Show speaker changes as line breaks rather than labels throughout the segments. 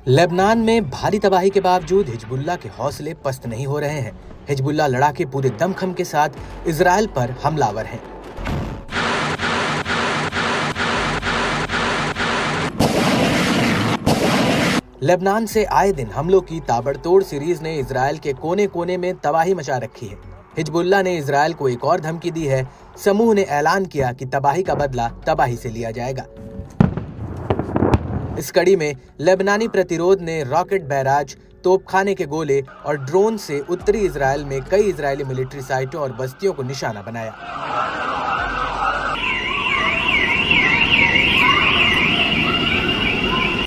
Lebanon में भारी तबाही के बावजूद हिजबुल्लाह के हौसले पस्त नहीं हो रहे हैं। हिजबुल्लाह लड़ाके पूरे दमखम के साथ इजराइल पर हमलावर हैं। लेबनान से आए दिन हमलों की ताबड़तोड़ सीरीज ने इजराइल के कोने कोने में तबाही मचा रखी है। हिजबुल्लाह ने इजराइल को एक और धमकी दी है। समूह ने ऐलान किया कि तबाही का बदला तबाही से लिया जाएगा। इस कड़ी में लेबनानी प्रतिरोध ने रॉकेट बैराज, तोपखाने के गोले और ड्रोन से उत्तरी इजराइल में कई इजरायली मिलिट्री साइटों और बस्तियों को निशाना बनाया।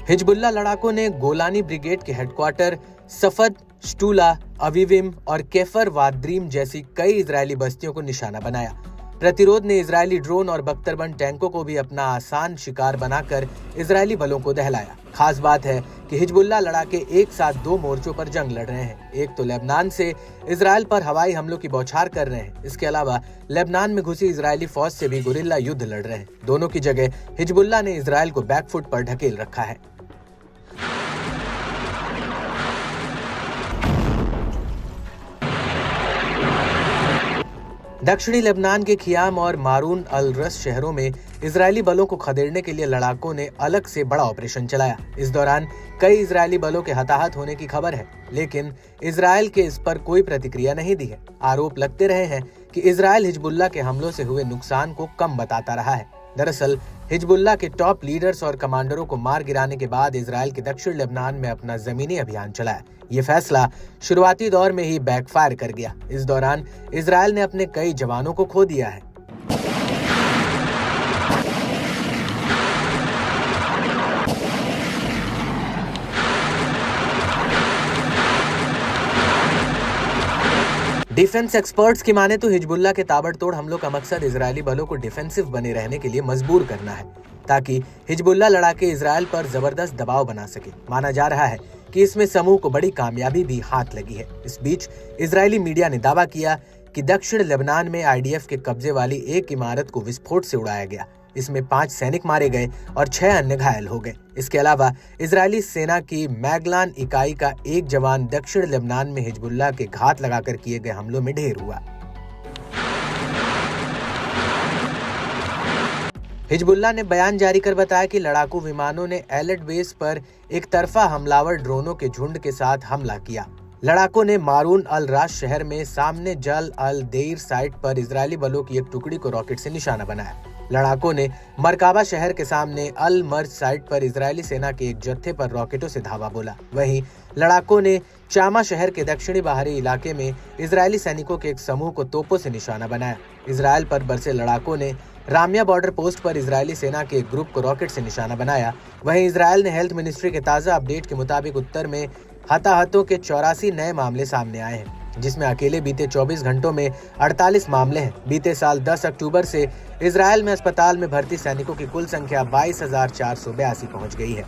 हिजबुल्लाह लड़ाकों ने गोलानी ब्रिगेड के हेडक्वार्टर सफद, शतूला, अवीविम और केफर वाद्रीम जैसी कई इजरायली बस्तियों को निशाना बनाया। प्रतिरोध ने इजरायली ड्रोन और बख्तरबंद टैंकों को भी अपना आसान शिकार बनाकर इजरायली बलों को दहलाया। खास बात है कि हिजबुल्लाह लड़ाके एक साथ दो मोर्चों पर जंग लड़ रहे हैं। एक तो लेबनान से इजराइल पर हवाई हमलों की बौछार कर रहे हैं। इसके अलावा लेबनान में घुसी इजरायली फौज से भी गुरिल्ला युद्ध लड़ रहे हैं। दोनों की जगह हिजबुल्लाह ने इजराइल को बैकफुट पर ढकेल रखा है। दक्षिणी लेबनान के खियाम और मारून अल रस शहरों में इजरायली बलों को खदेड़ने के लिए लड़ाकों ने अलग से बड़ा ऑपरेशन चलाया। इस दौरान कई इजरायली बलों के हताहत होने की खबर है, लेकिन इजराइल के इस पर कोई प्रतिक्रिया नहीं दी है। आरोप लगते रहे हैं कि इजराइल हिजबुल्लाह के हमलों से हुए नुकसान को कम बताता रहा है। दरअसल हिजबुल्लाह के टॉप लीडर्स और कमांडरों को मार गिराने के बाद इजराइल के दक्षिण लेबनान में अपना जमीनी अभियान चलाया। ये फैसला शुरुआती दौर में ही बैकफायर कर गया। इस दौरान इजराइल ने अपने कई जवानों को खो दिया है। डिफेंस एक्सपर्ट्स की माने तो हिजबुल्लाह के ताबड़तोड़ हमलों का मकसद इजरायली बलों को डिफेंसिव बने रहने के लिए मजबूर करना है, ताकि हिजबुल्लाह लड़ाके इजराइल पर जबरदस्त दबाव बना सके। माना जा रहा है कि इसमें समूह को बड़ी कामयाबी भी हाथ लगी है। इस बीच इजरायली मीडिया ने दावा किया कि दक्षिण लेबनान में आईडीएफ के कब्जे वाली एक इमारत को विस्फोट से उड़ाया गया। इसमें 5 सैनिक मारे गए और 6 अन्य घायल हो गए। इसके अलावा इजरायली सेना की मैगलान इकाई का एक जवान दक्षिण लेबनान में हिजबुल्लाह के घात लगाकर किए गए हमलों में ढेर हुआ। हिजबुल्लाह ने बयान जारी कर बताया कि लड़ाकू विमानों ने एलेट बेस पर एक तरफा हमलावर ड्रोनों के झुंड के साथ हमला किया। लड़ाकों ने मारून अल राश शहर में सामने जल अल देर साइट पर इजरायली बलों की एक टुकड़ी को रॉकेट से निशाना बनाया। लड़ाकों ने मरकाबा शहर के सामने अल मर्ज साइट पर इजरायली सेना के एक जत्थे पर रॉकेटों से धावा बोला। वहीं लड़ाकों ने चामा शहर के दक्षिणी बाहरी इलाके में इजरायली सैनिकों के एक समूह को तोपों से निशाना बनाया। इजराइल पर बरसे लड़ाकों ने रामिया बॉर्डर पोस्ट पर इजरायली सेना के एक ग्रुप को रॉकेट से निशाना बनाया। वहीं इजराइल ने हेल्थ मिनिस्ट्री के ताज़ा अपडेट के मुताबिक उत्तर में हताहतों के 84 नए मामले सामने आए हैं, जिसमें अकेले बीते 24 घंटों में 48 मामले हैं। बीते साल 10 अक्टूबर से इजराइल में अस्पताल में भर्ती सैनिकों की कुल संख्या 22,482 पहुंच गई है।